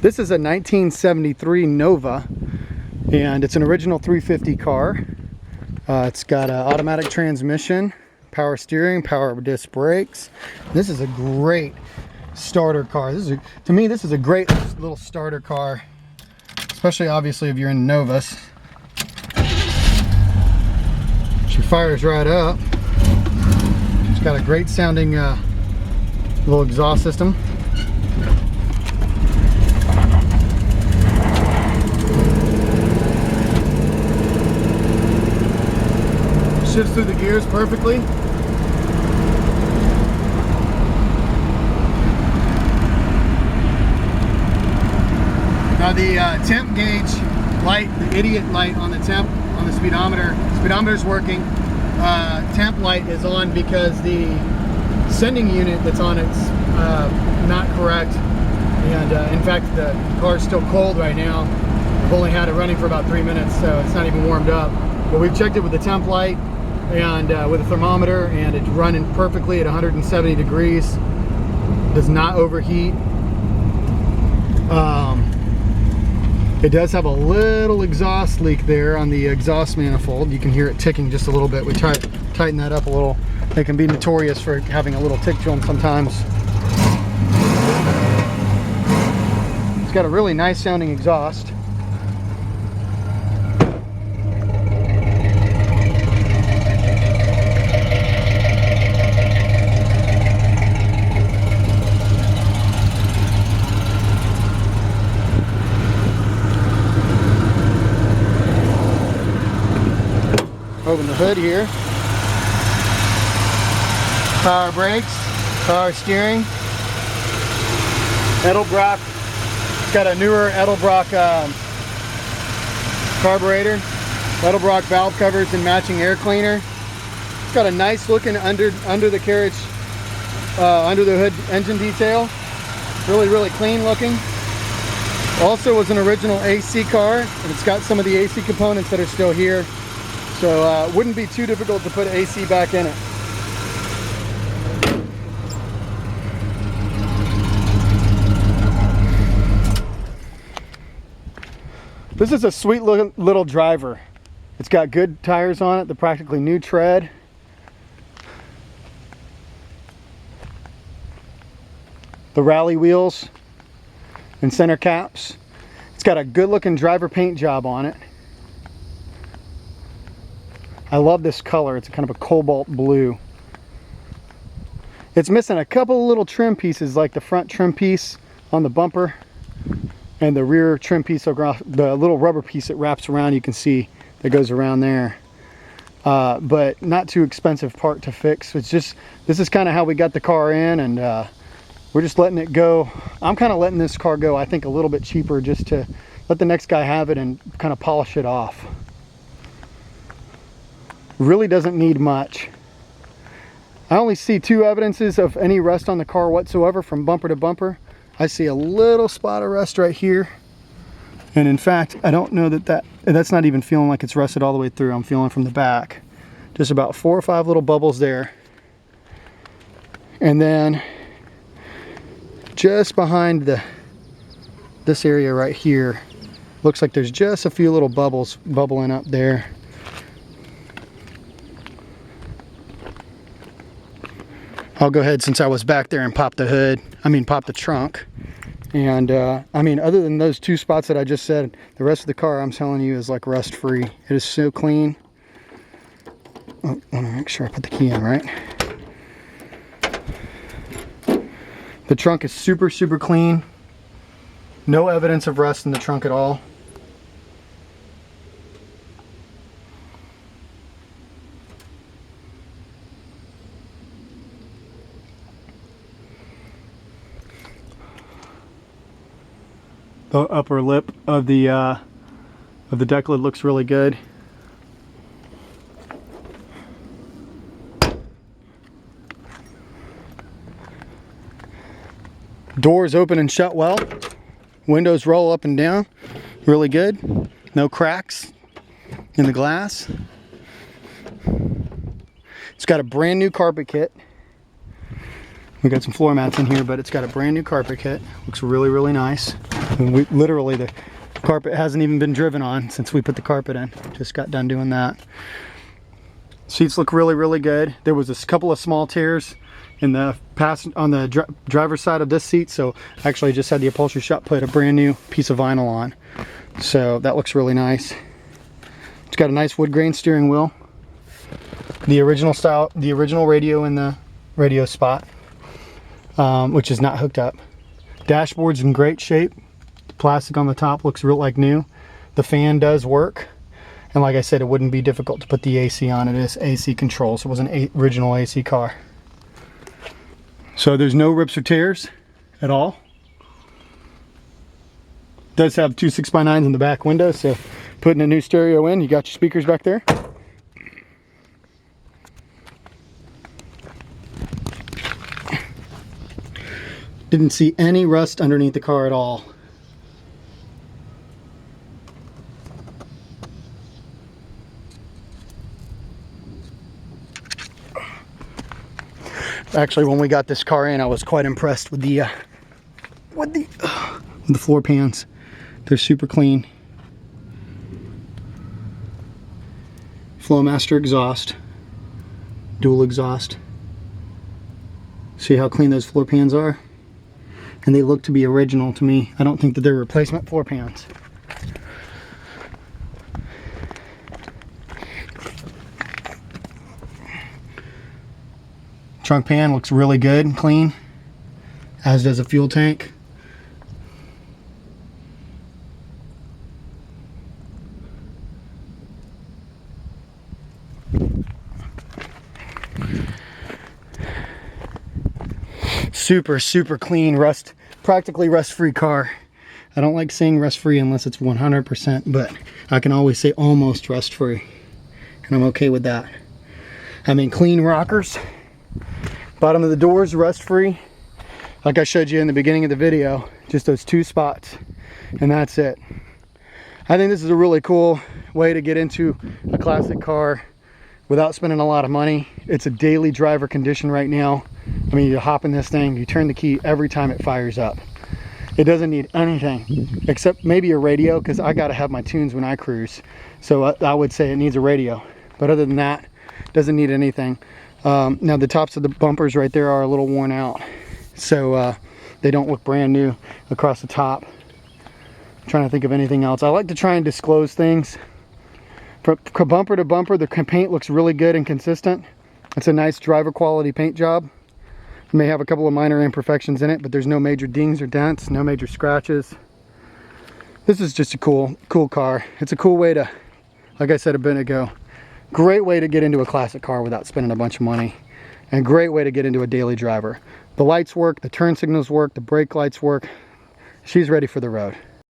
This is a 1973 Nova, and it's an original 350 car. It's got an automatic transmission, power steering, power disc brakes. This is a great starter car. To me, this is a great little starter car, especially obviously if you're in Novus. She fires right up. It's got a great sounding little exhaust system. Shifts through the gears perfectly. Now the temp gauge light, the idiot light on the temp, on the speedometer's working. Temp light is on because the sending unit that's on it's not correct. And in fact, the car's still cold right now. I've only had it running for about 3 minutes, so it's not even warmed up. But we've checked it with the temp light and with a thermometer, and it's running perfectly at 170 degrees. Does not overheat. It does have a little exhaust leak there on the exhaust manifold. You can hear it ticking just a little bit. We try to tighten that up a little. They can be notorious for having a little tick to them sometimes. It's got a really nice sounding exhaust. Open the hood here. Power brakes, power steering. Edelbrock. It's got a newer Edelbrock carburetor. Edelbrock valve covers and matching air cleaner. It's got a nice looking under the carriage, under the hood engine detail. Really clean looking. Also was an original AC car, and it's got some of the AC components that are still here. So it wouldn't be too difficult to put AC back in it. This is a sweet little driver. It's got good tires on it, the practically new tread. The rally wheels and center caps. It's got a good looking driver paint job on it. I love this color. It's kind of a cobalt blue. It's missing a couple little trim pieces, like the front trim piece on the bumper and the rear trim piece, the little rubber piece that wraps around, you can see that goes around there. But not too expensive part to fix. It's just, this is kind of how we got the car in, and we're just letting it go. I'm kind of letting this car go, I think, a little bit cheaper, just to let the next guy have it and kind of polish it off. Really doesn't need much. I only see 2 evidences of any rust on the car whatsoever from bumper to bumper. I see a little spot of rust right here, and in fact I don't know that's not even feeling like it's rusted all the way through. I'm feeling from the back just about 4 or 5 little bubbles there, and then just behind this area right here, looks like there's just a few little bubbles bubbling up there. I'll go ahead, since I was back there, and pop the hood. Pop the trunk. And other than those 2 spots that I just said, the rest of the car, I'm telling you, is like rust free. It is so clean. Oh, let me make sure I put the key in right. The trunk is super clean. No evidence of rust in the trunk at all. The upper lip of the deck lid looks really good. Doors open and shut well. Windows roll up and down. Really good. No cracks in the glass. It's got a brand new carpet kit. We got some floor mats in here, but it's got a brand new carpet kit. Looks really nice. And the carpet hasn't even been driven on since we put the carpet in. Just got done doing that. Seats look really, really good. There was a couple of small tears in the on the driver's side of this seat, so actually I just had the upholstery shop put a brand new piece of vinyl on. So that looks really nice. It's got a nice wood grain steering wheel. The original style, the original radio in the radio spot, which is not hooked up. Dashboard's in great shape. The plastic on the top looks real like new. The fan does work. And like I said, it wouldn't be difficult to put the AC on. It is AC control, so it was an original AC car. So there's no rips or tears at all. It does have two 6x9s in the back window, so putting a new stereo in, you got your speakers back there. Didn't see any rust underneath the car at all. Actually, when we got this car in, I was quite impressed with the floor pans. They're super clean. Flowmaster exhaust, dual exhaust. See how clean those floor pans are? And they look to be original to me. I don't think that they're replacement floor pans. Trunk pan looks really good and clean, as does a fuel tank. Super, super clean, practically rust-free car. I don't like saying rust-free unless it's 100%, but I can always say almost rust-free, and I'm okay with that. I mean, clean rockers. Bottom of the doors, rust-free. Like I showed you in the beginning of the video, just those two spots, and that's it. I think this is a really cool way to get into a classic car without spending a lot of money. It's a daily driver condition right now. I mean, you hop in this thing, you turn the key every time it fires up. It doesn't need anything except maybe a radio, because I gotta have my tunes when I cruise. So I would say it needs a radio, but other than that, it doesn't need anything. Now the tops of the bumpers right there are a little worn out, so they don't look brand new across the top. I'm trying to think of anything else. I like to try and disclose things. From bumper to bumper, the paint looks really good and consistent. It's a nice driver quality paint job. It may have a couple of minor imperfections in it, but there's no major dings or dents, no major scratches. This is just a cool car. It's a cool way to, like I said a bit ago, great way to get into a classic car without spending a bunch of money, and a great way to get into a daily driver. The lights work, the turn signals work, the brake lights work. She's ready for the road.